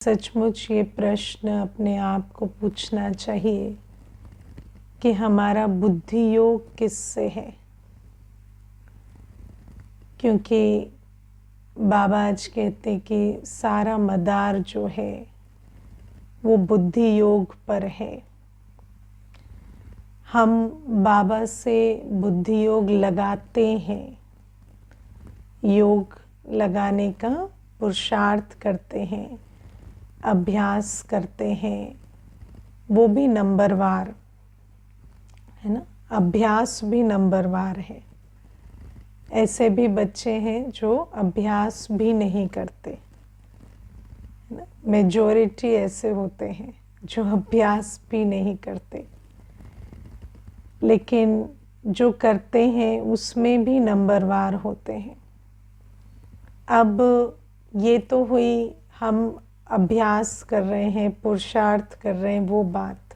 सचमुच ये प्रश्न अपने आप को पूछना चाहिए कि हमारा बुद्धि योग किससे है। क्योंकि बाबा आज कहते कि सारा मदार जो है वो बुद्धि योग पर है। हम बाबा से बुद्धि योग लगाते हैं, योग लगाने का पुरुषार्थ करते हैं, अभ्यास करते हैं, वो भी नंबरवार है ना। अभ्यास भी नंबरवार है। ऐसे भी बच्चे हैं जो अभ्यास भी नहीं करते है ना। मेजॉरिटी ऐसे होते हैं जो अभ्यास भी नहीं करते, लेकिन जो करते हैं उसमें भी नंबरवार होते हैं। अब ये तो हुई हम अभ्यास कर रहे हैं, पुरुषार्थ कर रहे हैं, वो बात।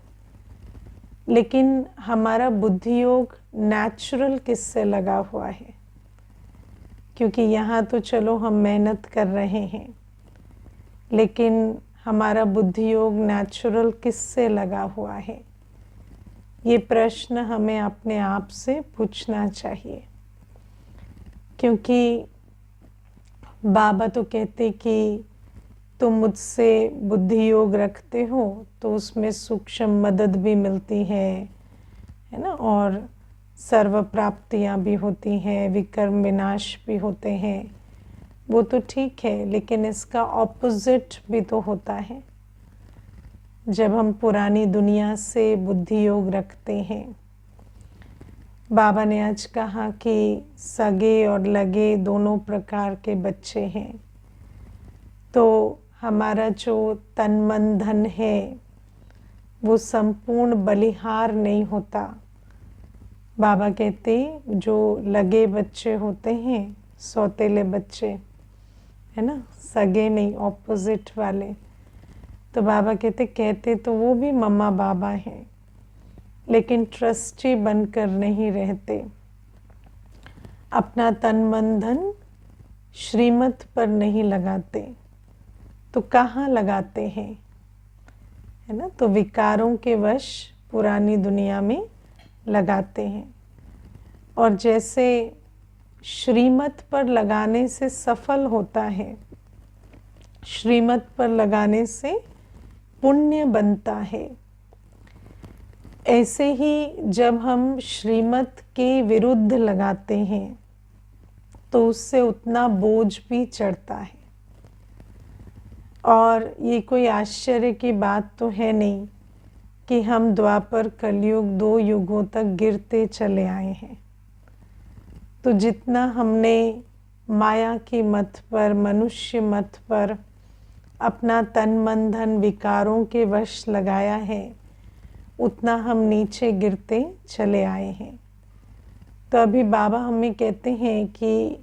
लेकिन हमारा बुद्धि योग नेचुरल किससे लगा हुआ है? क्योंकि यहाँ तो चलो हम मेहनत कर रहे हैं, लेकिन हमारा बुद्धि योग नेचुरल किससे लगा हुआ है? ये प्रश्न हमें अपने आप से पूछना चाहिए। क्योंकि बाबा तो कहते कि तुम मुझसे बुद्धि योग रखते हो तो उसमें सूक्ष्म मदद भी मिलती है ना, और सर्व प्राप्तियाँ भी होती हैं, विकर्म विनाश भी होते हैं। वो तो ठीक है, लेकिन इसका ऑपोजिट भी तो होता है। जब हम पुरानी दुनिया से बुद्धि योग रखते हैं, बाबा ने आज कहा कि सगे और लगे दोनों प्रकार के बच्चे हैं। तो हमारा जो तन मन धन है वो संपूर्ण बलिहार नहीं होता। बाबा कहते जो लगे बच्चे होते हैं, सौतेले बच्चे है ना, सगे नहीं, ऑपोजिट वाले। तो बाबा कहते तो वो भी मम्मा बाबा हैं, लेकिन ट्रस्टी बनकर नहीं रहते। अपना तन मन धन श्रीमत पर नहीं लगाते, तो कहाँ लगाते हैं है ना। तो विकारों के वश पुरानी दुनिया में लगाते हैं। और जैसे श्रीमत पर लगाने से सफल होता है, श्रीमत पर लगाने से पुण्य बनता है, ऐसे ही जब हम श्रीमत के विरुद्ध लगाते हैं तो उससे उतना बोझ भी चढ़ता है। और ये कोई आश्चर्य की बात तो है नहीं कि हम द्वापर कलयुग 2 युगों तक गिरते चले आए हैं। तो जितना हमने माया की मत पर, मनुष्य मत पर अपना तन मन धन विकारों के वश लगाया है, उतना हम नीचे गिरते चले आए हैं। तो अभी बाबा हमें कहते हैं कि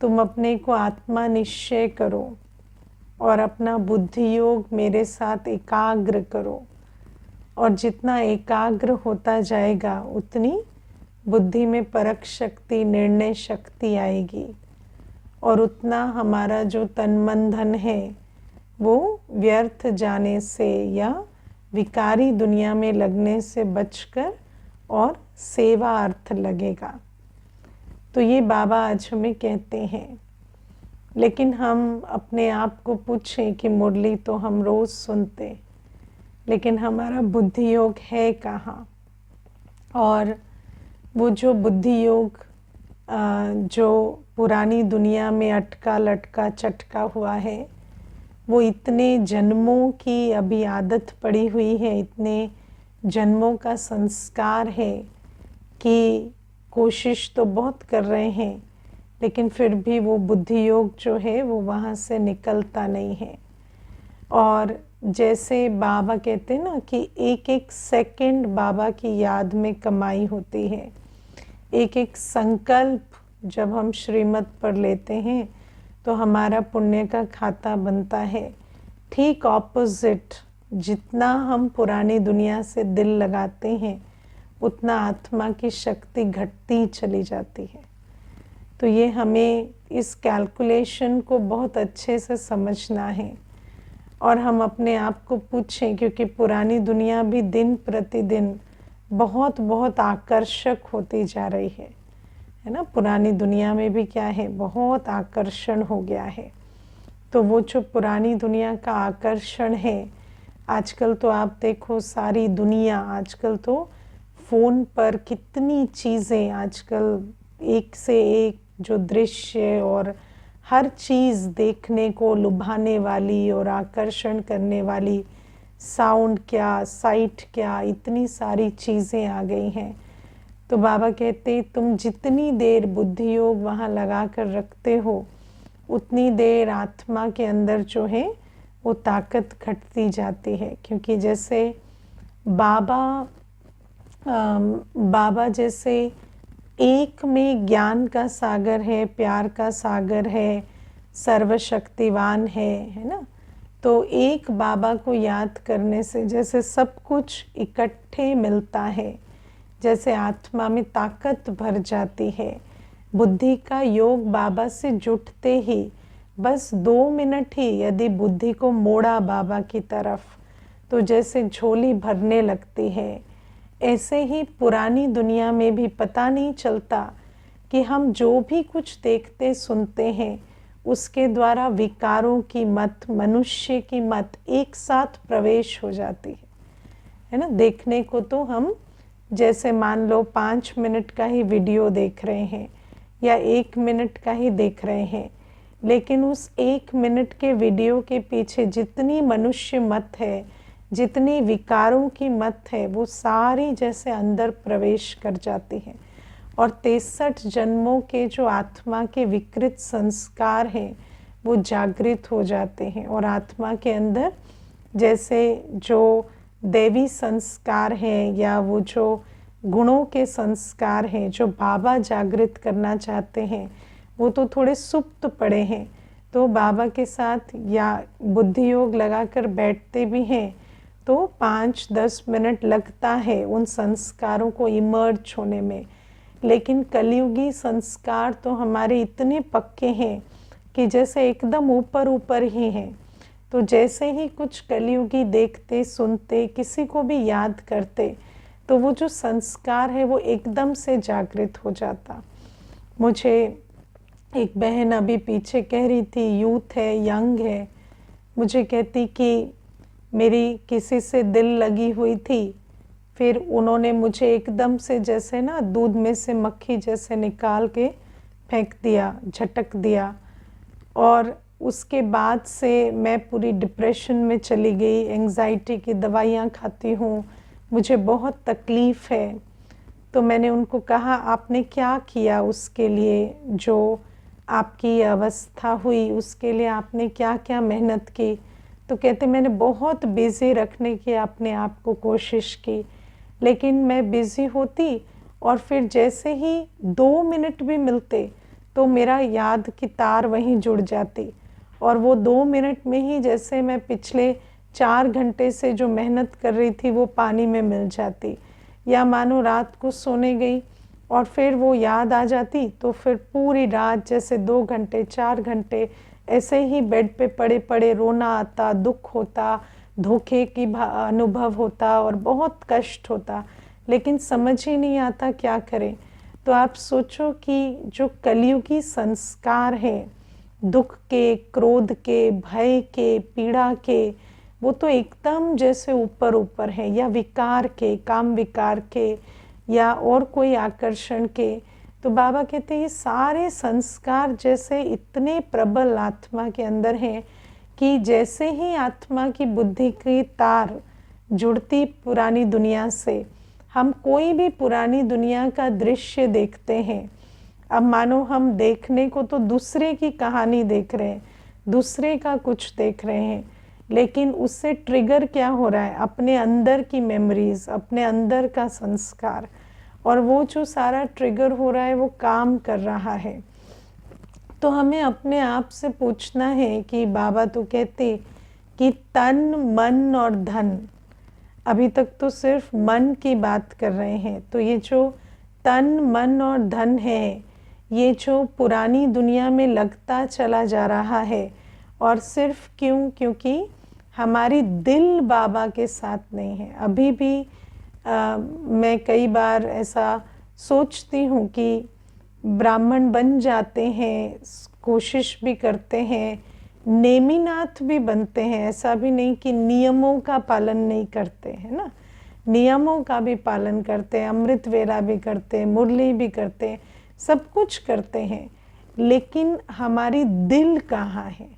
तुम अपने को आत्मा निश्चय करो और अपना बुद्धि योग मेरे साथ एकाग्र करो। और जितना एकाग्र होता जाएगा उतनी बुद्धि में परख शक्ति, निर्णय शक्ति आएगी, और उतना हमारा जो तन मन धन है वो व्यर्थ जाने से या विकारी दुनिया में लगने से बचकर और सेवा अर्थ लगेगा। तो ये बाबा आज हमें कहते हैं। लेकिन हम अपने आप को पूछें कि मुरली तो हम रोज़ सुनते, लेकिन हमारा बुद्धि योग है कहाँ? और वो जो बुद्धि योग जो पुरानी दुनिया में अटका लटका चटका हुआ है, वो इतने जन्मों की अभी आदत पड़ी हुई है, इतने जन्मों का संस्कार है कि कोशिश तो बहुत कर रहे हैं, लेकिन फिर भी वो बुद्धि योग जो है वो वहाँ से निकलता नहीं है। और जैसे बाबा कहते हैं ना कि एक एक सेकंड बाबा की याद में कमाई होती है। एक एक संकल्प जब हम श्रीमत पर लेते हैं तो हमारा पुण्य का खाता बनता है। ठीक ऑपोजिट, जितना हम पुरानी दुनिया से दिल लगाते हैं उतना आत्मा की शक्ति घटती चली जाती है। तो ये हमें इस कैलकुलेशन को बहुत अच्छे से समझना है। और हम अपने आप को पूछें, क्योंकि पुरानी दुनिया भी दिन प्रतिदिन बहुत बहुत आकर्षक होती जा रही है ना। पुरानी दुनिया में भी क्या है, बहुत आकर्षण हो गया है। तो वो जो पुरानी दुनिया का आकर्षण है, आजकल तो आप देखो सारी दुनिया, आजकल तो फ़ोन पर कितनी चीज़ें, आजकल एक से एक जो दृश्य और हर चीज़ देखने को लुभाने वाली और आकर्षण करने वाली, साउंड क्या, साइट क्या, इतनी सारी चीज़ें आ गई हैं। तो बाबा कहते तुम जितनी देर बुद्धि योग वहाँ लगा कर रखते हो, उतनी देर आत्मा के अंदर जो है वो ताकत घटती जाती है। क्योंकि जैसे बाबा जैसे एक में ज्ञान का सागर है, प्यार का सागर है, सर्वशक्तिवान है ना। तो एक बाबा को याद करने से जैसे सब कुछ इकट्ठे मिलता है, जैसे आत्मा में ताकत भर जाती है। बुद्धि का योग बाबा से जुटते ही बस 2 मिनट ही यदि बुद्धि को मोड़ा बाबा की तरफ, तो जैसे झोली भरने लगती है। ऐसे ही पुरानी दुनिया में भी पता नहीं चलता कि हम जो भी कुछ देखते सुनते हैं, उसके द्वारा विकारों की मत, मनुष्य की मत एक साथ प्रवेश हो जाती है ना। देखने को तो हम जैसे मान लो 5 मिनट का ही वीडियो देख रहे हैं या 1 मिनट का ही देख रहे हैं, लेकिन उस 1 मिनट के वीडियो के पीछे जितनी मनुष्य मत है, जितनी विकारों की मत है, वो सारी जैसे अंदर प्रवेश कर जाती है। और 63 जन्मों के जो आत्मा के विकृत संस्कार हैं वो जागृत हो जाते हैं, और आत्मा के अंदर जैसे जो दैवी संस्कार हैं या वो जो गुणों के संस्कार हैं जो बाबा जागृत करना चाहते हैं, वो तो थोड़े सुप्त पड़े हैं। तो बाबा के साथ या बुद्धि योग लगाकर बैठते भी हैं तो 5-10 मिनट लगता है उन संस्कारों को इमर्ज होने में। लेकिन कलयुगी संस्कार तो हमारे इतने पक्के हैं कि जैसे एकदम ऊपर ऊपर ही हैं। तो जैसे ही कुछ कलयुगी देखते सुनते, किसी को भी याद करते, तो वो जो संस्कार है वो एकदम से जागृत हो जाता। मुझे एक बहन अभी पीछे कह रही थी, यूथ है, यंग है, मुझे कहती कि मेरी किसी से दिल लगी हुई थी, फिर उन्होंने मुझे एकदम से जैसे ना दूध में से मक्खी जैसे निकाल के फेंक दिया, झटक दिया, और उसके बाद से मैं पूरी डिप्रेशन में चली गई। एंग्जाइटी की दवाइयाँ खाती हूँ, मुझे बहुत तकलीफ़ है। तो मैंने उनको कहा आपने क्या किया उसके लिए, जो आपकी अवस्था हुई उसके लिए आपने क्या क्या मेहनत की। तो कहते मैंने बहुत बिज़ी रखने की अपने आप को कोशिश की, लेकिन मैं बिज़ी होती और फिर जैसे ही 2 मिनट भी मिलते तो मेरा याद की तार वहीं जुड़ जाती, और वो 2 मिनट में ही जैसे मैं पिछले 4 घंटे से जो मेहनत कर रही थी वो पानी में मिल जाती। या मानो रात को सोने गई और फिर वो याद आ जाती, तो फिर पूरी रात जैसे 2 घंटे 4 घंटे ऐसे ही बेड पे पड़े पड़े रोना आता, दुख होता, धोखे की अनुभव होता और बहुत कष्ट होता, लेकिन समझ ही नहीं आता क्या करें। तो आप सोचो कि जो कलयुगी संस्कार हैं, दुख के, क्रोध के, भय के, पीड़ा के, वो तो एकदम जैसे ऊपर ऊपर है, या विकार के, काम विकार के, या और कोई आकर्षण के। तो बाबा कहते हैं ये सारे संस्कार जैसे इतने प्रबल आत्मा के अंदर हैं कि जैसे ही आत्मा की बुद्धि की तार जुड़ती पुरानी दुनिया से, हम कोई भी पुरानी दुनिया का दृश्य देखते हैं, अब मानो हम देखने को तो दूसरे की कहानी देख रहे हैं, दूसरे का कुछ देख रहे हैं, लेकिन उससे ट्रिगर क्या हो रहा है, अपने अंदर की मेमोरीज, अपने अंदर का संस्कार, और वो जो सारा ट्रिगर हो रहा है वो काम कर रहा है। तो हमें अपने आप से पूछना है कि बाबा तो कहते कि तन, मन और धन, अभी तक तो सिर्फ मन की बात कर रहे हैं, तो ये जो तन, मन और धन है, ये जो पुरानी दुनिया में लगता चला जा रहा है, और सिर्फ क्यों, क्योंकि हमारी दिल बाबा के साथ नहीं है। अभी भी मैं कई बार ऐसा सोचती हूँ कि ब्राह्मण बन जाते हैं, कोशिश भी करते हैं, नेमीनाथ भी बनते हैं, ऐसा भी नहीं कि नियमों का पालन नहीं करते हैं ना, नियमों का भी पालन करते हैं, अमृत वेला भी करते हैं, मुरली भी करते हैं, सब कुछ करते हैं, लेकिन हमारी दिल कहाँ है?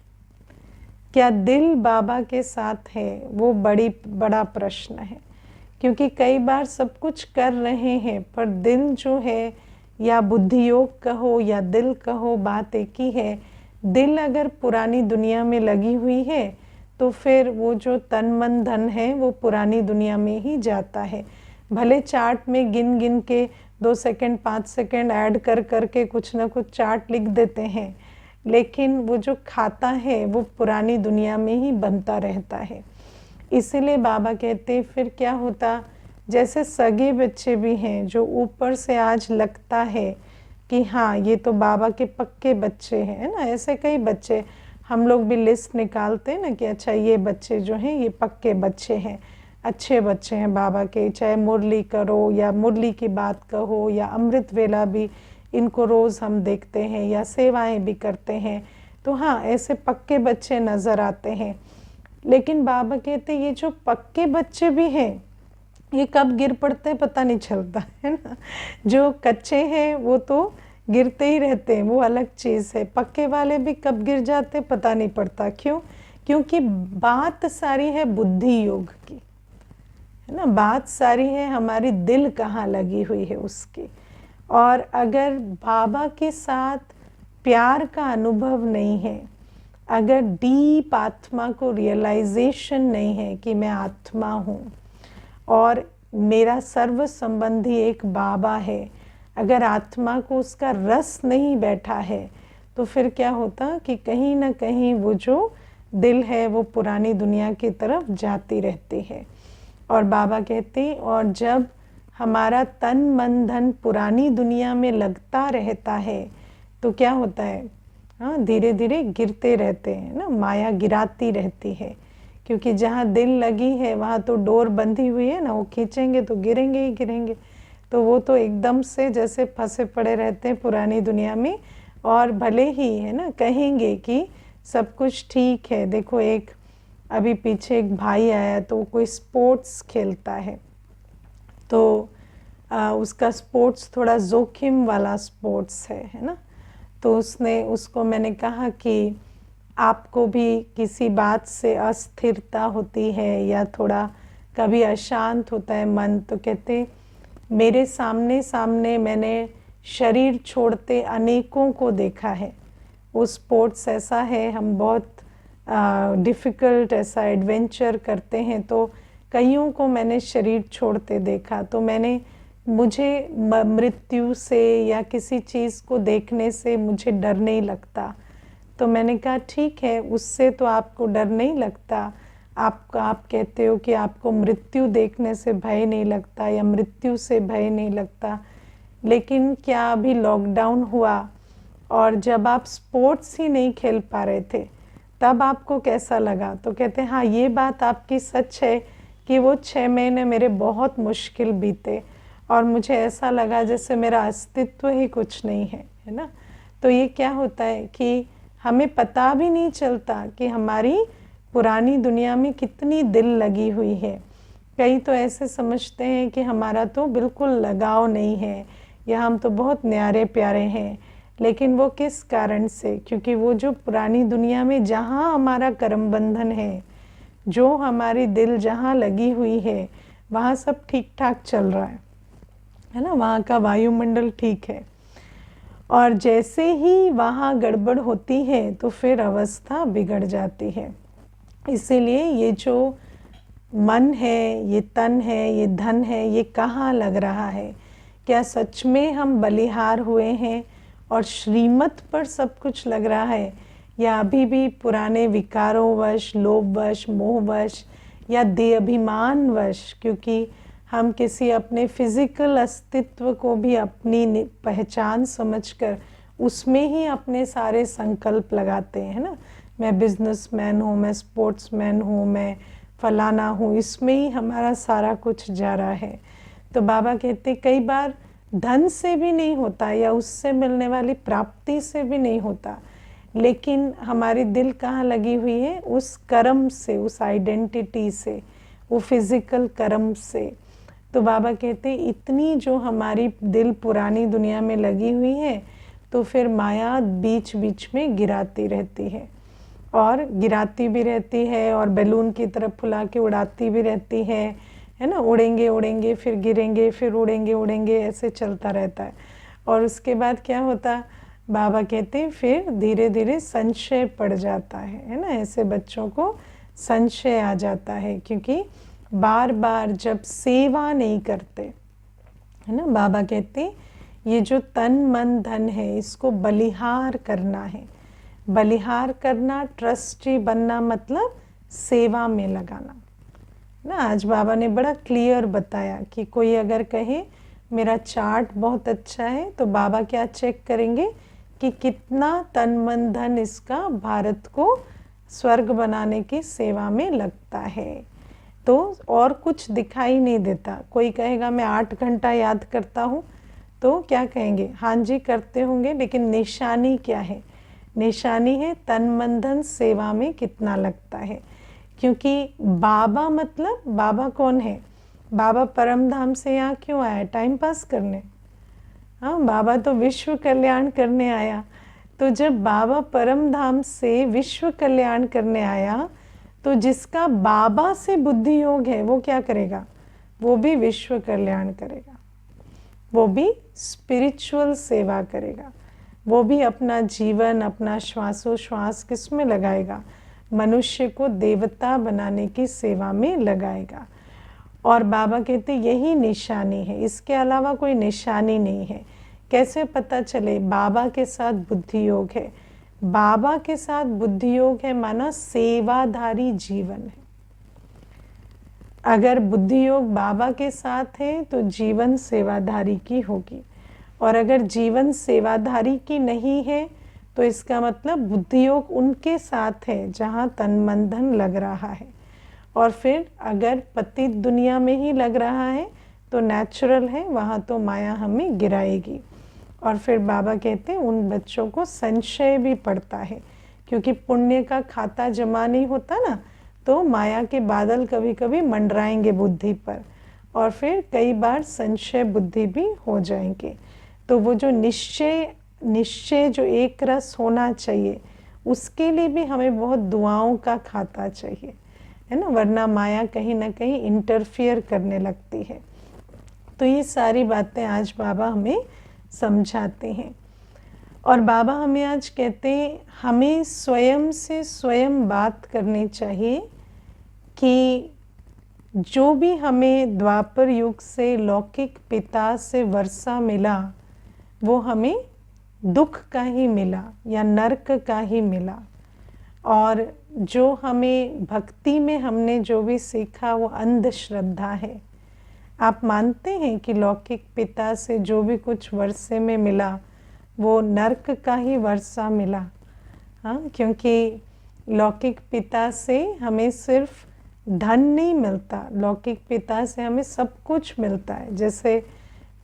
क्या दिल बाबा के साथ है? वो बड़ा प्रश्न है। क्योंकि कई बार सब कुछ कर रहे हैं पर दिल जो है, या बुद्धि योग कहो या दिल कहो, बात एक ही है। दिल अगर पुरानी दुनिया में लगी हुई है तो फिर वो जो तन मन धन है वो पुरानी दुनिया में ही जाता है। भले चार्ट में गिन गिन के 2 सेकंड 5 सेकंड ऐड कर करके कुछ ना कुछ चार्ट लिख देते हैं, लेकिन वो जो खाता है वो पुरानी दुनिया में ही बनता रहता है। इसीलिए बाबा कहते फिर क्या होता, जैसे सगे बच्चे भी हैं जो ऊपर से आज लगता है कि हाँ ये तो बाबा के पक्के बच्चे हैं ना, ऐसे कई बच्चे हम लोग भी लिस्ट निकालते हैं ना कि अच्छा ये बच्चे जो हैं ये पक्के बच्चे हैं, अच्छे बच्चे हैं बाबा के, चाहे मुरली करो या मुरली की बात कहो या अमृत वेला भी इनको रोज़ हम देखते हैं या सेवाएं भी करते हैं, तो हाँ ऐसे पक्के बच्चे नज़र आते हैं। लेकिन बाबा कहते ये जो पक्के बच्चे भी हैं ये कब गिर पड़ते पता नहीं चलता है ना। जो कच्चे हैं वो तो गिरते ही रहते हैं, वो अलग चीज़ है। पक्के वाले भी कब गिर जाते पता नहीं पड़ता। क्यों? क्योंकि बात सारी है बुद्धि योग की, है ना, बात सारी है हमारी दिल कहाँ लगी हुई है उसकी। और अगर बाबा के साथ प्यार का अनुभव नहीं है, अगर डीप आत्मा को रियलाइजेशन नहीं है कि मैं आत्मा हूँ और मेरा सर्व संबंधी एक बाबा है, अगर आत्मा को उसका रस नहीं बैठा है तो फिर क्या होता कि कहीं ना कहीं वो जो दिल है वो पुरानी दुनिया की तरफ जाती रहती है। और बाबा कहते और जब हमारा तन मन धन पुरानी दुनिया में लगता रहता है तो क्या होता है, हाँ धीरे धीरे गिरते रहते हैं ना, माया गिराती रहती है। क्योंकि जहाँ दिल लगी है वहाँ तो डोर बंधी हुई है ना, वो खींचेंगे तो गिरेंगे ही गिरेंगे। तो वो तो एकदम से जैसे फंसे पड़े रहते हैं पुरानी दुनिया में। और भले ही है ना कहेंगे कि सब कुछ ठीक है, देखो एक अभी पीछे एक भाई आया तो वो कोई स्पोर्ट्स खेलता है, तो उसका स्पोर्ट्स थोड़ा जोखिम वाला स्पोर्ट्स है ना। तो उसको मैंने कहा कि आपको भी किसी बात से अस्थिरता होती है या थोड़ा कभी अशांत होता है मन, तो कहते मेरे सामने सामने मैंने शरीर छोड़ते अनेकों को देखा है। वो स्पोर्ट्स ऐसा है, हम बहुत डिफ़िकल्ट ऐसा एडवेंचर करते हैं, तो कईयों को मैंने शरीर छोड़ते देखा। तो मुझे मृत्यु से या किसी चीज़ को देखने से मुझे डर नहीं लगता। तो मैंने कहा ठीक है, उससे तो आपको डर नहीं लगता, आप कहते हो कि आपको मृत्यु देखने से भय नहीं लगता या मृत्यु से भय नहीं लगता, लेकिन क्या अभी लॉकडाउन हुआ और जब आप स्पोर्ट्स ही नहीं खेल पा रहे थे तब आपको कैसा लगा? तो कहते हैं हाँ ये बात आपकी सच है कि वो 6 महीने मेरे बहुत मुश्किल बीते और मुझे ऐसा लगा जैसे मेरा अस्तित्व ही कुछ नहीं है ना। तो ये क्या होता है कि हमें पता भी नहीं चलता कि हमारी पुरानी दुनिया में कितनी दिल लगी हुई है। कई तो ऐसे समझते हैं कि हमारा तो बिल्कुल लगाव नहीं है या हम तो बहुत न्यारे प्यारे हैं, लेकिन वो किस कारण से? क्योंकि वो जो पुरानी दुनिया में जहाँ हमारा कर्म बंधन है, जो हमारी दिल जहाँ लगी हुई है, वहाँ सब ठीक ठाक चल रहा है ना, वहाँ का वायुमंडल ठीक है। और जैसे ही वहाँ गड़बड़ होती है तो फिर अवस्था बिगड़ जाती है। इसीलिए ये जो मन है, ये तन है, ये धन है, ये कहाँ लग रहा है? क्या सच में हम बलिहार हुए हैं और श्रीमत पर सब कुछ लग रहा है, या अभी भी पुराने विकारों वश, लोभवश, मोहवश या देहाभिमानवश, क्योंकि हम किसी अपने फिजिकल अस्तित्व को भी अपनी पहचान समझकर उसमें ही अपने सारे संकल्प लगाते हैं ना। मैं बिजनेसमैन हूँ, मैं स्पोर्ट्समैन हूँ, मैं फलाना हूँ, इसमें ही हमारा सारा कुछ जा रहा है। तो बाबा कहते कई बार धन से भी नहीं होता या उससे मिलने वाली प्राप्ति से भी नहीं होता, लेकिन हमारी दिल कहाँ लगी हुई है? उस कर्म से, उस आइडेंटिटी से, वो फिजिकल कर्म से। तो बाबा कहते इतनी जो हमारी दिल पुरानी दुनिया में लगी हुई है, तो फिर माया बीच बीच में गिराती रहती है, और गिराती भी रहती है और बैलून की तरफ फुला के उड़ाती भी रहती है ना। उड़ेंगे उड़ेंगे फिर गिरेंगे, फिर उड़ेंगे उड़ेंगे, ऐसे चलता रहता है। और उसके बाद क्या होता? बाबा कहते फिर धीरे धीरे संशय पड़ जाता है ना। ऐसे बच्चों को संशय आ जाता है, क्योंकि बार बार जब सेवा नहीं करते, है ना। बाबा कहते ये जो तन मन धन है, इसको बलिहार करना है। बलिहार करना, ट्रस्टी बनना, मतलब सेवा में लगाना ना। आज बाबा ने बड़ा क्लियर बताया कि कोई अगर कहे मेरा चार्ट बहुत अच्छा है, तो बाबा क्या चेक करेंगे कि कितना तन मन धन इसका भारत को स्वर्ग बनाने की सेवा में लगता है। तो और कुछ दिखाई नहीं देता। कोई कहेगा मैं 8 घंटा याद करता हूँ, तो क्या कहेंगे? हाँ जी करते होंगे, लेकिन निशानी क्या है? निशानी है तन मन धन सेवा में कितना लगता है। क्योंकि बाबा, मतलब बाबा कौन है? बाबा परम धाम से यहाँ क्यों आया? टाइम पास करने? हाँ, बाबा तो विश्व कल्याण करने आया। तो जब बाबा परम धाम से विश्व कल्याण करने आया, तो जिसका बाबा से बुद्धि योग है, वो क्या करेगा? वो भी विश्व कल्याण करेगा, वो भी स्पिरिचुअल सेवा करेगा, वो भी अपना जीवन, अपना श्वासोश्वास किस में लगाएगा? मनुष्य को देवता बनाने की सेवा में लगाएगा। और बाबा कहते यही निशानी है, इसके अलावा कोई निशानी नहीं है। कैसे पता चले? बाबा के साथ बुद्धि योग है। बाबा के साथ बुद्धि योग है माना सेवाधारी जीवन है। अगर बुद्धि योग बाबा के साथ है तो जीवन सेवाधारी की होगी, और अगर जीवन सेवाधारी की नहीं है तो इसका मतलब बुद्धि योग उनके साथ है जहाँ तन मन धन लग रहा है। और फिर अगर पतित दुनिया में ही लग रहा है तो नेचुरल है, वहाँ तो माया हमें गिराएगी। और फिर बाबा कहते हैं उन बच्चों को संशय भी पड़ता है, क्योंकि पुण्य का खाता जमा नहीं होता ना, तो माया के बादल कभी कभी मंडराएंगे बुद्धि पर, और फिर कई बार संशय बुद्धि भी हो जाएंगे। तो वो जो निश्चय जो एक रस होना चाहिए, उसके लिए भी हमें बहुत दुआओं का खाता चाहिए, है ना, वरना माया कहीं ना कहीं इंटरफियर करने लगती है। तो ये सारी बातें आज बाबा हमें समझाते हैं। और बाबा हमें आज कहते हैं हमें स्वयं से स्वयं बात करनी चाहिए कि जो भी हमें द्वापर युग से लौकिक पिता से वर्षा मिला, वो हमें दुख का ही मिला या नरक का ही मिला। और जो हमें भक्ति में हमने जो भी सीखा वो अंधश्रद्धा है। आप मानते हैं कि लौकिक पिता से जो भी कुछ वर्षे में मिला वो नरक का ही वर्षा मिला? हाँ, क्योंकि लौकिक पिता से हमें सिर्फ धन नहीं मिलता, लौकिक पिता से हमें सब कुछ मिलता है। जैसे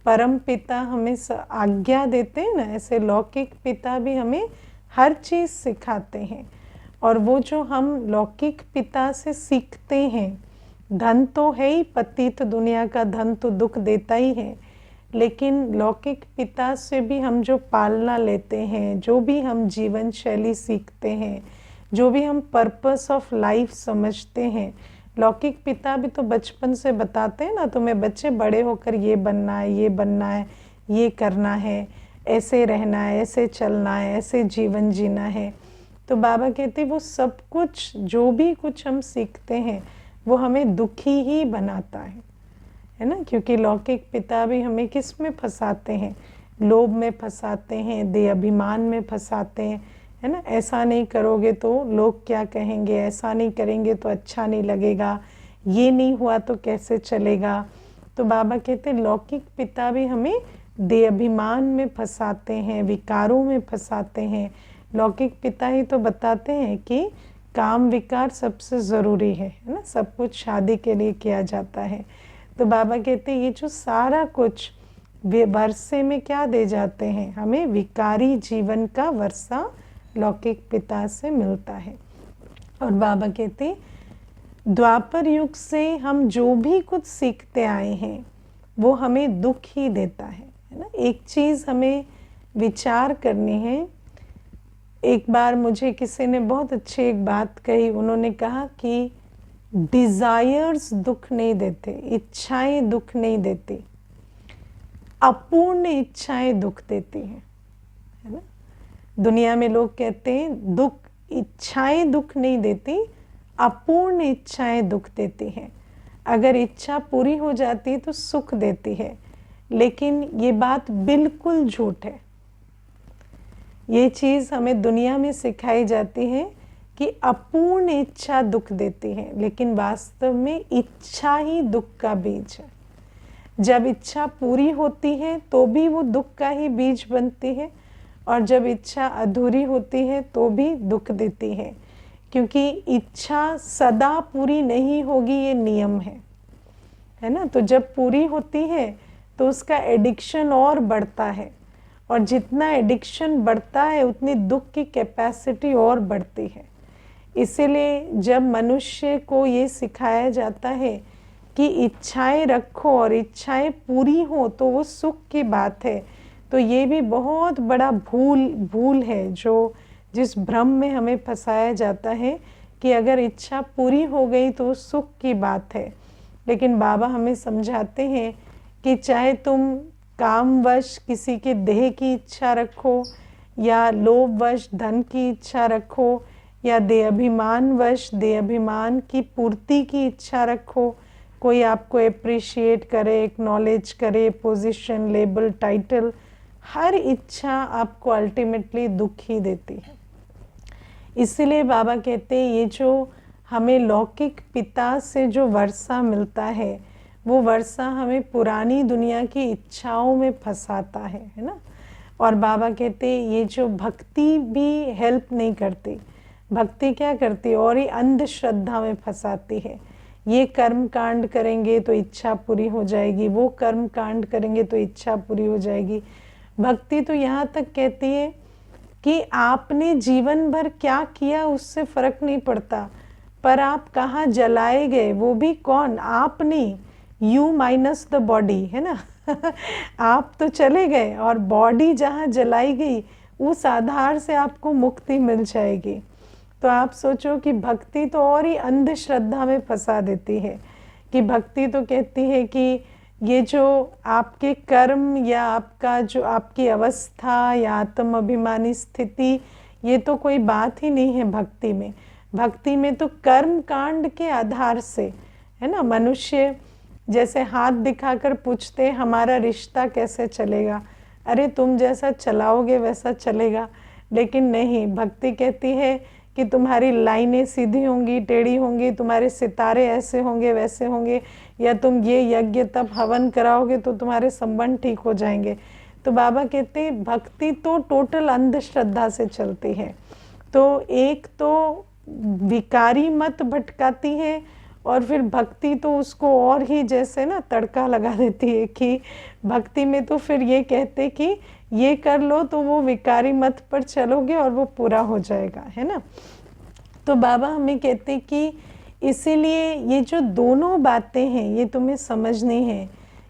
परम पिता हमें आज्ञा देते हैं ना, ऐसे लौकिक पिता भी हमें हर चीज़ सिखाते हैं। और वो जो हम लौकिक पिता से सीखते हैं, धन तो है ही, पतित दुनिया का धन तो दुख देता ही है, लेकिन लौकिक पिता से भी हम जो पालना लेते हैं, जो भी हम जीवन शैली सीखते हैं, जो भी हम पर्पस ऑफ लाइफ समझते हैं, लौकिक पिता भी तो बचपन से बताते हैं ना, तुम्हें बच्चे बड़े होकर ये बनना है, ये बनना है, ये करना है, ऐसे रहना है, ऐसे चलना है, ऐसे जीवन जीना है। तो बाबा कहते वो सब कुछ जो भी कुछ हम सीखते हैं वो हमें दुखी ही बनाता है ना। क्योंकि लौकिक पिता भी हमें किस में फंसाते हैं? लोभ में फंसाते हैं, देह अभिमान में फंसाते हैं, है ना। ऐसा नहीं करोगे तो लोग क्या कहेंगे, ऐसा नहीं करेंगे तो अच्छा नहीं लगेगा, ये नहीं हुआ तो कैसे चलेगा। तो बाबा कहते लौकिक पिता भी हमें देह अभिमान में फंसाते हैं, विकारों में फंसाते हैं, लौकिक पिता ही तो बताते हैं कि काम विकार सबसे ज़रूरी है ना, सब कुछ शादी के लिए किया जाता है। तो बाबा कहते हैं ये जो सारा कुछ वर्षे में क्या दे जाते हैं, हमें विकारी जीवन का वर्षा लौकिक पिता से मिलता है। और बाबा कहते हैं द्वापर युग से हम जो भी कुछ सीखते आए हैं वो हमें दुख ही देता है ना। एक चीज़ हमें विचार करनी है। एक बार मुझे किसी ने बहुत अच्छी एक बात कही, उन्होंने कहा कि डिज़ायर्स दुख नहीं देते, इच्छाएं दुख नहीं देती, अपूर्ण इच्छाएं दुख देती हैं, है ना। दुनिया में लोग कहते हैं दुख, इच्छाएं दुख नहीं देती, अपूर्ण इच्छाएं दुख देती हैं। अगर इच्छा पूरी हो जाती है तो सुख देती है, लेकिन ये बात बिल्कुल झूठ है। ये चीज़ हमें दुनिया में सिखाई जाती है कि अपूर्ण इच्छा दुख देती है, लेकिन वास्तव में इच्छा ही दुख का बीज है। जब इच्छा पूरी होती है तो भी वो दुख का ही बीज बनती है, और जब इच्छा अधूरी होती है तो भी दुख देती है, क्योंकि इच्छा सदा पूरी नहीं होगी, ये नियम है ना। तो जब पूरी होती है तो उसका एडिक्शन और बढ़ता है, और जितना एडिक्शन बढ़ता है उतनी दुख की कैपेसिटी और बढ़ती है। इसीलिए जब मनुष्य को ये सिखाया जाता है कि इच्छाएं रखो और इच्छाएं पूरी हो तो वो सुख की बात है, तो ये भी बहुत बड़ा भूल है जो जिस भ्रम में हमें फंसाया जाता है कि अगर इच्छा पूरी हो गई तो सुख की बात है। लेकिन बाबा हमें समझाते हैं कि चाहे तुम कामवश किसी के देह की इच्छा रखो, या लोभवश धन की इच्छा रखो, या देहाभिमानवश देहाभिमान की पूर्ति की इच्छा रखो, कोई आपको अप्रिशिएट करे, एक्नॉलेज करे, पोजीशन, लेबल, टाइटल, हर इच्छा आपको अल्टीमेटली दुख ही देती है। इसलिए बाबा कहते हैं ये जो हमें लौकिक पिता से जो वर्षा मिलता है वो वर्षा हमें पुरानी दुनिया की इच्छाओं में फंसाता है ना। और बाबा कहते हैं ये जो भक्ति भी हेल्प नहीं करती, भक्ति क्या करती है, और ही अंधश्रद्धा में फंसाती है। ये कर्म कांड करेंगे तो इच्छा पूरी हो जाएगी, वो कर्म कांड करेंगे तो इच्छा पूरी हो जाएगी। भक्ति तो यहाँ तक कहती है कि आपने जीवन भर क्या किया उससे फर्क नहीं पड़ता, पर आप कहाँ जलाए गए वो भी कौन, आप नहीं, यू माइनस द बॉडी, है ना। आप तो चले गए और बॉडी जहाँ जलाई गई उस आधार से आपको मुक्ति मिल जाएगी। तो आप सोचो कि भक्ति तो और ही अंधश्रद्धा में फंसा देती है, कि भक्ति तो कहती है कि ये जो आपके कर्म या आपका जो आपकी अवस्था या आत्म अभिमानी स्थिति, ये तो कोई बात ही नहीं है भक्ति में। भक्ति में तो कर्म कांड के आधार से, है ना। मनुष्य जैसे हाथ दिखाकर पूछते हमारा रिश्ता कैसे चलेगा, अरे तुम जैसा चलाओगे वैसा चलेगा। लेकिन नहीं, भक्ति कहती है कि तुम्हारी लाइनें सीधी होंगी, टेढ़ी होंगी, तुम्हारे सितारे ऐसे होंगे वैसे होंगे, या तुम ये यज्ञ तप हवन कराओगे तो तुम्हारे संबंध ठीक हो जाएंगे। तो बाबा कहते हैं भक्ति तो टोटल अंधश्रद्धा से चलती है। तो एक तो विकारी मत भटकाती है, और फिर भक्ति तो उसको और ही जैसे ना तड़का लगा देती है कि भक्ति में तो फिर ये कहते कि ये कर लो तो वो विकारी मत पर चलोगे और वो पूरा हो जाएगा, है ना। तो बाबा हमें कहते कि इसीलिए ये जो दोनों बातें हैं ये तुम्हें समझनी है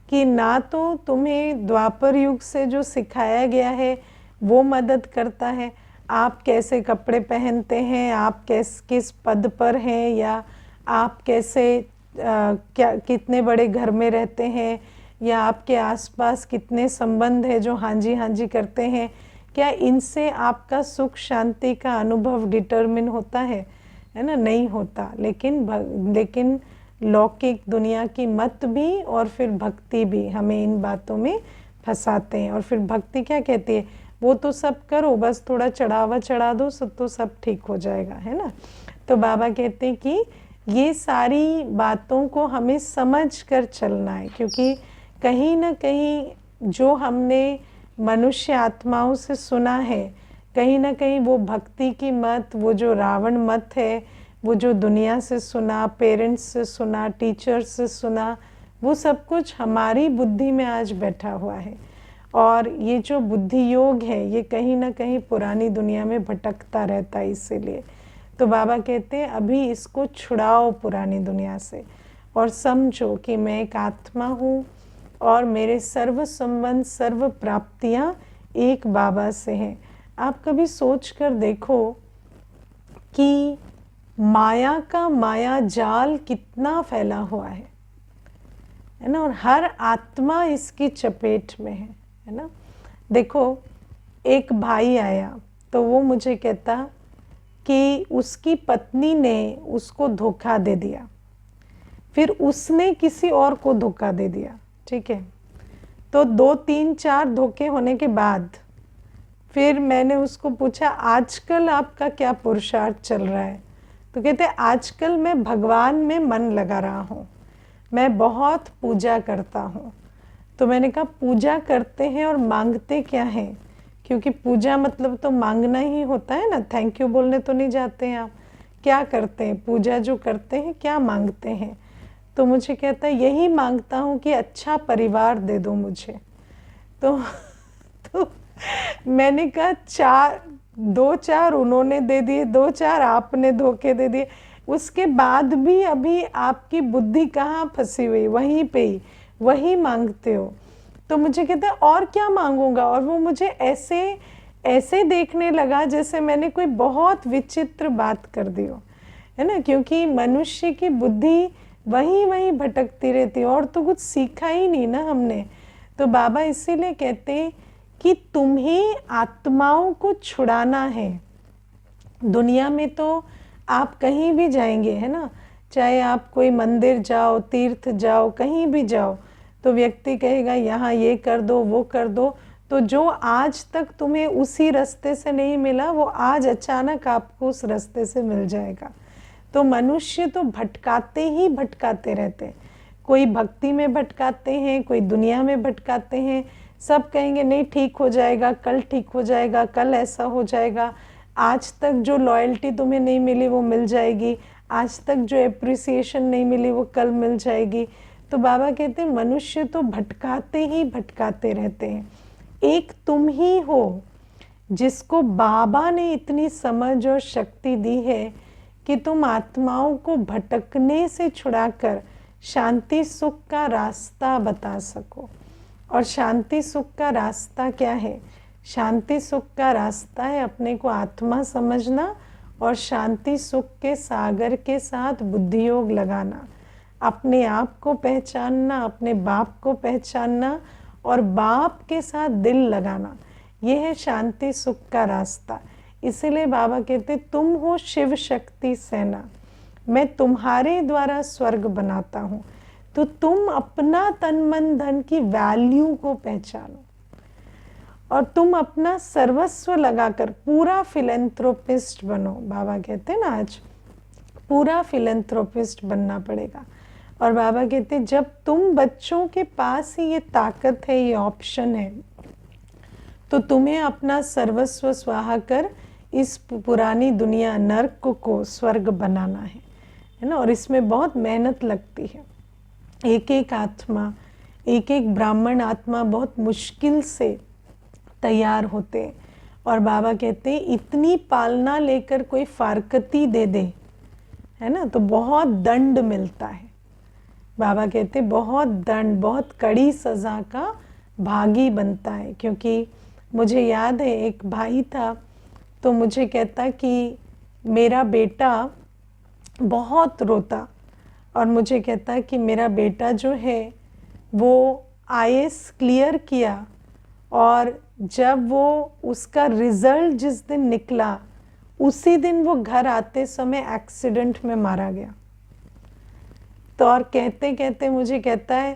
कि ना तो तुम्हें द्वापर युग से जो सिखाया गया है वो मदद करता है, आप कैसे कपड़े पहनते हैं, आप किस पद पर हैं, या आप कैसे क्या कितने बड़े घर में रहते हैं, या आपके आसपास कितने संबंध है जो हाँ जी करते हैं, क्या इनसे आपका सुख शांति का अनुभव डिटरमिन होता है ना, नहीं होता। लेकिन लौकिक दुनिया की मत भी और फिर भक्ति भी हमें इन बातों में फंसाते हैं। और फिर भक्ति क्या कहती है, वो तो सब करो, बस थोड़ा चढ़ावा चढ़ा दो तो सब ठीक हो जाएगा, है ना। तो बाबा कहते हैं कि ये सारी बातों को हमें समझ कर चलना है, क्योंकि कहीं ना कहीं जो हमने मनुष्य आत्माओं से सुना है कहीं ना कहीं वो भक्ति की मत, वो जो रावण मत है, वो जो दुनिया से सुना, पेरेंट्स से सुना, टीचर्स से सुना, वो सब कुछ हमारी बुद्धि में आज बैठा हुआ है। और ये जो बुद्धि योग है ये कहीं ना कहीं पुरानी दुनिया में भटकता रहता है। इसीलिए तो बाबा कहते हैं अभी इसको छुड़ाओ पुरानी दुनिया से और समझो कि मैं एक आत्मा हूँ और मेरे सर्व संबंध, सर्व प्राप्तियाँ एक बाबा से हैं। आप कभी सोच कर देखो कि माया का माया जाल कितना फैला हुआ है ना, और हर आत्मा इसकी चपेट में है ना। देखो, एक भाई आया तो वो मुझे कहता कि उसकी पत्नी ने उसको धोखा दे दिया, फिर उसने किसी और को धोखा दे दिया, ठीक है। तो 2 3 4 धोखे होने के बाद फिर मैंने उसको पूछा आजकल आपका क्या पुरुषार्थ चल रहा है? तो कहते आजकल मैं भगवान में मन लगा रहा हूँ, मैं बहुत पूजा करता हूँ। तो मैंने कहा पूजा करते हैं और मांगते क्या हैं? क्योंकि पूजा मतलब तो मांगना ही होता है ना, थैंक यू बोलने तो नहीं जाते हैं आप। क्या करते हैं? पूजा जो करते हैं क्या मांगते हैं? तो मुझे कहता है यही मांगता हूँ कि अच्छा परिवार दे दो मुझे। तो मैंने कहा 2-4 उन्होंने दे दिए, 2-4 आपने धोखे दे दिए, उसके बाद भी अभी आपकी बुद्धि कहाँ फंसी हुई? वहीं पे ही वही मांगते हो। तो मुझे कहता है और क्या मांगूंगा? और वो मुझे ऐसे ऐसे देखने लगा जैसे मैंने कोई बहुत विचित्र बात कर दी हो, है ना। क्योंकि मनुष्य की बुद्धि वहीं वहीं भटकती रहती है और तो कुछ सीखा ही नहीं ना हमने। तो बाबा इसीलिए कहते हैं कि तुम्हें आत्माओं को छुड़ाना है। दुनिया में तो आप कहीं भी जाएंगे, है ना, चाहे आप कोई मंदिर जाओ, तीर्थ जाओ, कहीं भी जाओ, तो व्यक्ति कहेगा यहाँ ये कर दो, वो कर दो। तो जो आज तक तुम्हें उसी रास्ते से नहीं मिला वो आज अचानक आपको उस रास्ते से मिल जाएगा। तो मनुष्य तो भटकाते ही भटकाते रहते हैं, कोई भक्ति में भटकाते हैं, कोई दुनिया में भटकाते हैं। सब कहेंगे नहीं ठीक हो जाएगा, कल ठीक हो जाएगा, कल ऐसा हो जाएगा, आज तक जो लॉयल्टी तुम्हें नहीं मिली वो मिल जाएगी, आज तक जो एप्रिसिएशन नहीं मिली वो कल मिल जाएगी। तो बाबा कहते हैं मनुष्य तो भटकाते ही भटकाते रहते हैं। एक तुम ही हो जिसको बाबा ने इतनी समझ और शक्ति दी है कि तुम आत्माओं को भटकने से छुड़ाकर शांति सुख का रास्ता बता सको। और शांति सुख का रास्ता क्या है? शांति सुख का रास्ता है अपने को आत्मा समझना और शांति सुख के सागर के साथ बुद्धि योग लगाना, अपने आप को पहचानना, अपने बाप को पहचानना और बाप के साथ दिल लगाना। यह है शांति सुख का रास्ता। इसीलिए बाबा कहते तुम हो शिव शक्ति सेना, मैं तुम्हारे द्वारा स्वर्ग बनाता हूँ। तो तुम अपना तन मन धन की वैल्यू को पहचानो और तुम अपना सर्वस्व लगाकर पूरा फिलेंथ्रोपिस्ट बनो। बाबा कहते हैं ना आज पूरा फिलेंथ्रोपिस्ट बनना पड़ेगा। और बाबा कहते जब तुम बच्चों के पास ही ये ताकत है, ये ऑप्शन है, तो तुम्हें अपना सर्वस्व स्वाहा कर इस पुरानी दुनिया नर्क को स्वर्ग बनाना है ना। और इसमें बहुत मेहनत लगती है। एक एक आत्मा, एक एक ब्राह्मण आत्मा बहुत मुश्किल से तैयार होते हैं। और बाबा कहते हैं इतनी पालना लेकर कोई फारकती दे दे, है ना, तो बहुत दंड मिलता है। बाबा कहते बहुत दंड, बहुत कड़ी सज़ा का भागी बनता है। क्योंकि मुझे याद है एक भाई था, तो मुझे कहता कि मेरा बेटा बहुत रोता और मुझे कहता कि मेरा बेटा जो है वो IAS क्लियर किया और जब वो उसका रिज़ल्ट जिस दिन निकला उसी दिन वो घर आते समय एक्सीडेंट में मारा गया। तो और कहते कहते मुझे कहता है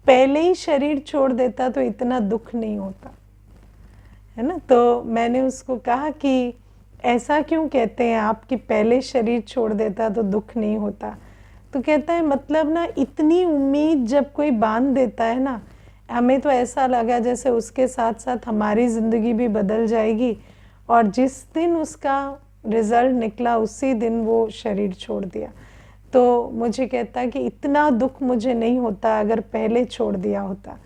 पहले ही शरीर छोड़ देता तो इतना दुख नहीं होता, है ना। तो मैंने उसको कहा कि ऐसा क्यों कहते हैं आप कि पहले शरीर छोड़ देता तो दुख नहीं होता? तो कहता है मतलब ना इतनी उम्मीद जब कोई बांध देता है ना, हमें तो ऐसा लगा जैसे उसके साथ साथ हमारी ज़िंदगी भी बदल जाएगी और जिस दिन उसका रिज़ल्ट निकला उसी दिन वो शरीर छोड़ दिया। तो मुझे कहता कि इतना दुख मुझे नहीं होता अगर पहले छोड़ दिया होता।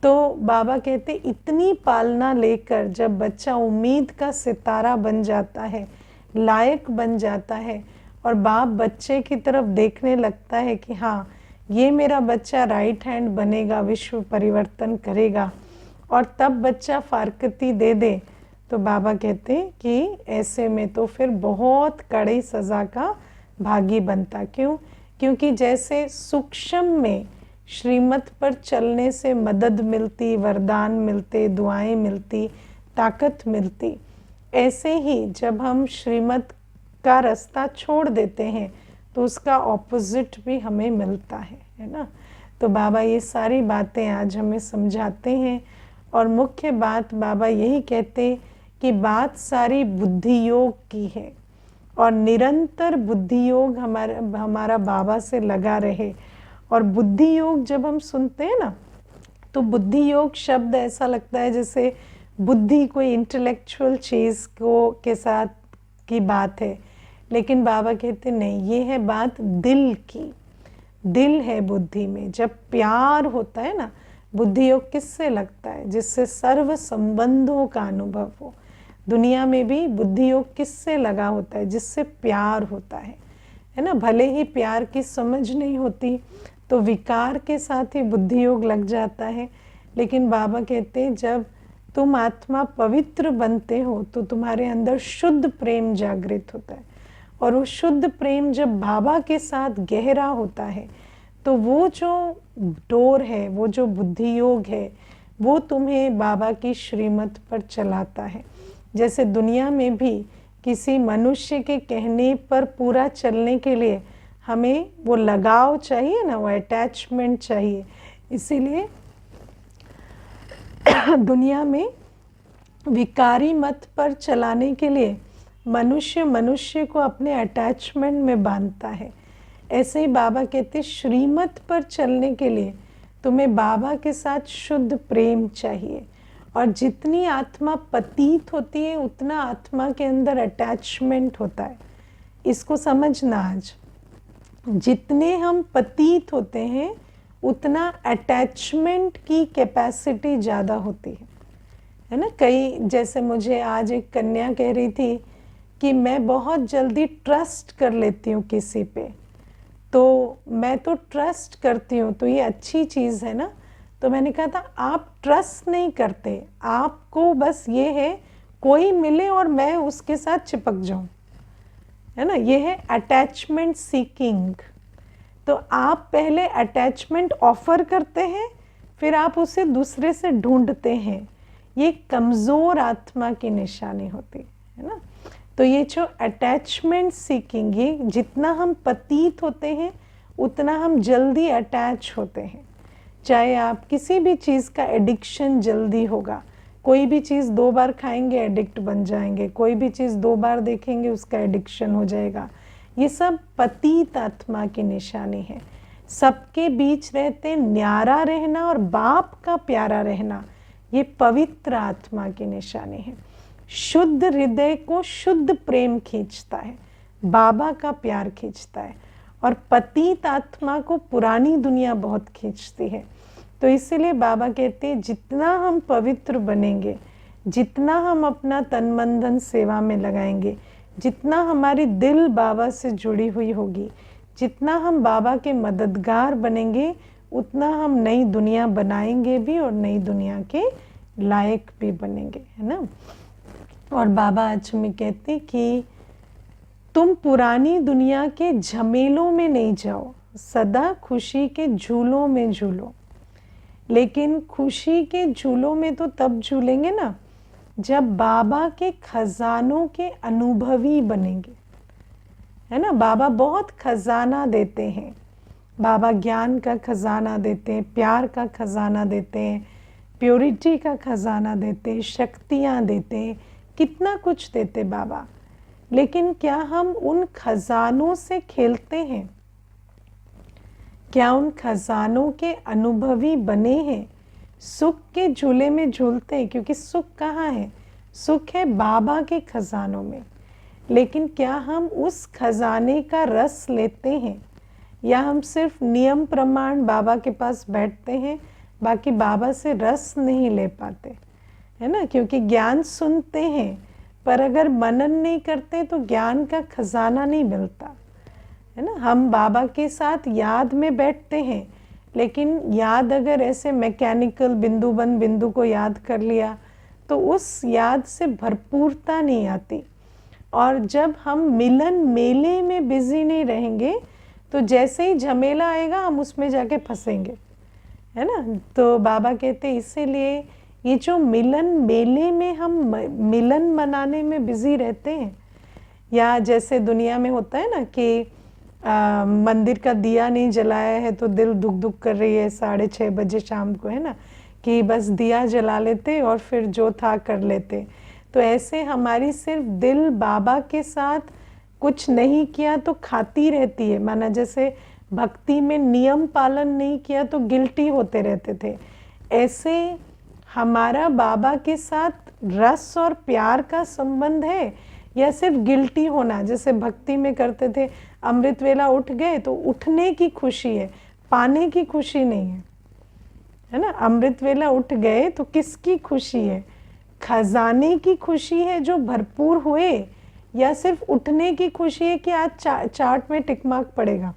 तो बाबा कहते इतनी पालना लेकर जब बच्चा उम्मीद का सितारा बन जाता है, लायक बन जाता है, और बाप बच्चे की तरफ देखने लगता है कि हाँ ये मेरा बच्चा राइट हैंड बनेगा, विश्व परिवर्तन करेगा, और तब बच्चा फारकती दे दे, तो बाबा कहते कि ऐसे में तो फिर बहुत कड़ी सज़ा का भागी बनता। क्यों? क्योंकि जैसे सूक्ष्म में श्रीमत पर चलने से मदद मिलती, वरदान मिलते, दुआएं मिलती, ताकत मिलती, ऐसे ही जब हम श्रीमत का रास्ता छोड़ देते हैं तो उसका ऑपोजिट भी हमें मिलता है ना। तो बाबा ये सारी बातें आज हमें समझाते हैं, और मुख्य बात बाबा यही कहते कि बात सारी बुद्धि योग की है, और निरंतर बुद्धि योग हमारा बाबा से लगा रहे। और बुद्धि योग जब हम सुनते हैं ना, तो बुद्धि योग शब्द ऐसा लगता है जैसे बुद्धि कोई इंटेलेक्चुअल चीज़ को के साथ की बात है, लेकिन बाबा कहते नहीं, ये है बात दिल की। दिल है बुद्धि में। जब प्यार होता है ना, बुद्धि योग किससे लगता है? जिससे सर्व संबंधों का अनुभव हो। दुनिया में भी बुद्धि योग किससे लगा होता है? जिससे प्यार होता है ना। भले ही प्यार की समझ नहीं होती तो विकार के साथ ही बुद्धि योग लग जाता है, लेकिन बाबा कहते हैं जब तुम आत्मा पवित्र बनते हो तो तुम्हारे अंदर शुद्ध प्रेम जागृत होता है, और वो शुद्ध प्रेम जब बाबा के साथ गहरा होता है तो वो जो डोर है, वो जो बुद्धि योग है, वो तुम्हें बाबा की श्रीमत पर चलाता है। जैसे दुनिया में भी किसी मनुष्य के कहने पर पूरा चलने के लिए हमें वो लगाव चाहिए ना, वो अटैचमेंट चाहिए। इसीलिए दुनिया में विकारी मत पर चलाने के लिए मनुष्य को अपने अटैचमेंट में बांधता है। ऐसे ही बाबा कहते श्रीमत पर चलने के लिए तुम्हें बाबा के साथ शुद्ध प्रेम चाहिए, और जितनी आत्मा पतित होती है उतना आत्मा के अंदर अटैचमेंट होता है। इसको समझना, आज जितने हम पतित होते हैं उतना अटैचमेंट की कैपेसिटी ज़्यादा होती है ना। कई, जैसे मुझे आज एक कन्या कह रही थी कि मैं बहुत जल्दी ट्रस्ट कर लेती हूँ किसी पे, तो मैं तो ट्रस्ट करती हूँ तो ये अच्छी चीज़ है ना। तो मैंने कहा था आप ट्रस्ट नहीं करते, आपको बस ये है कोई मिले और मैं उसके साथ चिपक जाऊँ, है ना। ये है अटैचमेंट सीकिंग। तो आप पहले अटैचमेंट ऑफर करते हैं, फिर आप उसे दूसरे से ढूंढते हैं। ये कमज़ोर आत्मा की निशानी होती है ना। तो ये जो अटैचमेंट सीकिंग, ये जितना हम पतित होते हैं उतना हम जल्दी अटैच होते हैं। चाहे आप किसी भी चीज़ का एडिक्शन जल्दी होगा, कोई भी चीज़ 2 बार खाएंगे एडिक्ट बन जाएंगे, कोई भी चीज़ 2 बार देखेंगे उसका एडिक्शन हो जाएगा। ये सब पतित आत्मा की निशानी है। सबके बीच रहते न्यारा रहना और बाप का प्यारा रहना, ये पवित्र आत्मा की निशानी है। शुद्ध हृदय को शुद्ध प्रेम खींचता है, बाबा का प्यार खींचता है, और पतित आत्मा को पुरानी दुनिया बहुत खींचती है। तो इसीलिए बाबा कहते हैं जितना हम पवित्र बनेंगे, जितना हम अपना तन मन धन सेवा में लगाएंगे, जितना हमारी दिल बाबा से जुड़ी हुई होगी, जितना हम बाबा के मददगार बनेंगे, उतना हम नई दुनिया बनाएंगे भी और नई दुनिया के लायक भी बनेंगे, है ना। और बाबा आज में कहते कि तुम पुरानी दुनिया के झमेलों में नहीं जाओ, सदा खुशी के झूलों में झूलो। लेकिन खुशी के झूलों में तो तब झूलेंगे ना जब बाबा के खजानों के अनुभवी बनेंगे, है ना। बाबा बहुत खजाना देते हैं। बाबा ज्ञान का खजाना देते हैं, प्यार का खजाना देते हैं, प्योरिटी का खजाना देते हैं, शक्तियाँ देते हैं, कितना कुछ देते बाबा। लेकिन क्या हम उन खजानों से खेलते हैं? क्या उन खजानों के अनुभवी बने हैं? सुख के झूले में झूलते हैं, क्योंकि सुख कहाँ है? सुख है बाबा के खजानों में, लेकिन क्या हम उस खजाने का रस लेते हैं, या हम सिर्फ नियम प्रमाण बाबा के पास बैठते हैं, बाकी बाबा से रस नहीं ले पाते, है ना। क्योंकि ज्ञान सुनते हैं, पर अगर मनन नहीं करते तो ज्ञान का खजाना नहीं मिलता, है ना। हम बाबा के साथ याद में बैठते हैं, लेकिन याद अगर ऐसे मैकेनिकल बिंदु बन बिंदु को याद कर लिया तो उस याद से भरपूरता नहीं आती। और जब हम मिलन मेले में बिजी नहीं रहेंगे तो जैसे ही झमेला आएगा हम उसमें जाके फंसेंगे, है ना। तो बाबा कहते हैं इसीलिए ये जो मिलन मेले में हम मिलन मनाने में बिजी रहते हैं, या जैसे दुनिया में होता है ना कि मंदिर का दिया नहीं जलाया है तो दिल दुख दुख कर रही है 6:30 बजे शाम को, है ना, कि बस दिया जला लेते और फिर जो था कर लेते। तो ऐसे हमारी सिर्फ दिल बाबा के साथ कुछ नहीं किया तो खाती रहती है, माना जैसे भक्ति में नियम पालन नहीं किया तो गिल्टी होते रहते थे, ऐसे हमारा बाबा के साथ रस और प्यार का संबंध है या सिर्फ गिल्टी होना। जैसे भक्ति में करते थे, अमृत वेला उठ गए तो उठने की खुशी है, पाने की खुशी नहीं है, है ना। अमृत वेला उठ गए तो किसकी खुशी है, खजाने की खुशी है जो भरपूर हुए, या सिर्फ उठने की खुशी है कि आज चार्ट में टिक मार्क पड़ेगा,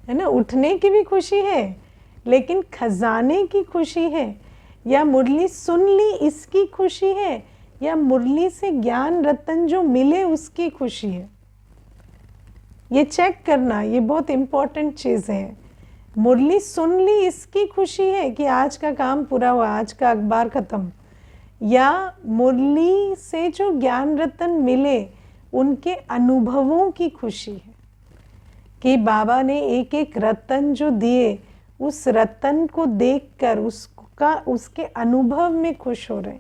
है ना। उठने की भी खुशी है लेकिन खजाने की खुशी है, या मुरली सुन ली इसकी खुशी है, या मुरली से ज्ञान रतन जो मिले उसकी खुशी है। ये चेक करना, ये बहुत इम्पोर्टेंट चीज़ है। मुरली सुन ली इसकी खुशी है कि आज का काम पूरा हुआ, आज का अखबार ख़त्म, या मुरली से जो ज्ञान रतन मिले उनके अनुभवों की खुशी है कि बाबा ने एक एक रतन जो दिए उस रतन को देखकर उसके अनुभव में खुश हो रहे,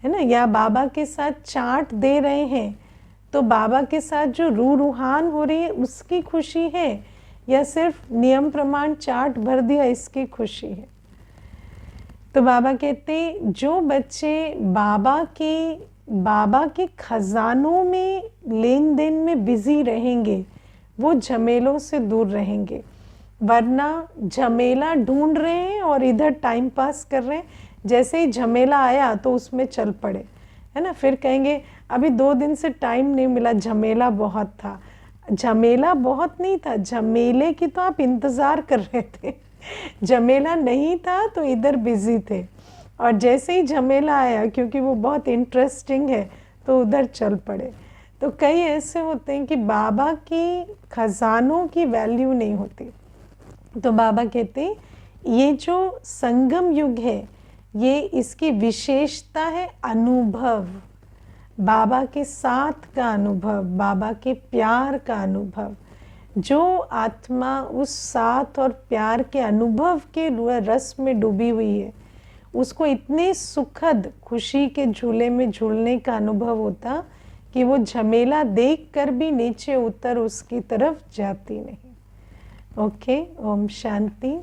है ना। या बाबा के साथ चाट दे रहे हैं तो बाबा के साथ जो रूहान हो रही है उसकी खुशी है, या सिर्फ नियम प्रमाण चाट भर दिया इसकी खुशी है। तो बाबा कहते जो बच्चे बाबा के खजानों में लेन देन में बिजी रहेंगे वो झमेलों से दूर रहेंगे, वरना झमेला ढूंढ रहे हैं और इधर टाइम पास कर रहे हैं, जैसे ही झमेला आया तो उसमें चल पड़े, है ना। फिर कहेंगे अभी 2 दिन से टाइम नहीं मिला, झमेला बहुत था। झमेला बहुत नहीं था, झमेले की तो आप इंतज़ार कर रहे थे, झमेला नहीं था तो इधर बिजी थे, और जैसे ही झमेला आया क्योंकि वो बहुत इंटरेस्टिंग है तो उधर चल पड़े। तो कई ऐसे होते हैं कि बाबा की खजानों की वैल्यू नहीं होती। तो बाबा कहते ये जो संगम युग है ये इसकी विशेषता है अनुभव, बाबा के साथ का अनुभव, बाबा के प्यार का अनुभव। जो आत्मा उस साथ और प्यार के अनुभव के रस में डूबी हुई है उसको इतने सुखद खुशी के झूले में झूलने का अनुभव होता कि वो झमेला देखकर भी नीचे उतर उसकी तरफ जाती नहीं। ओके, ओम शांति।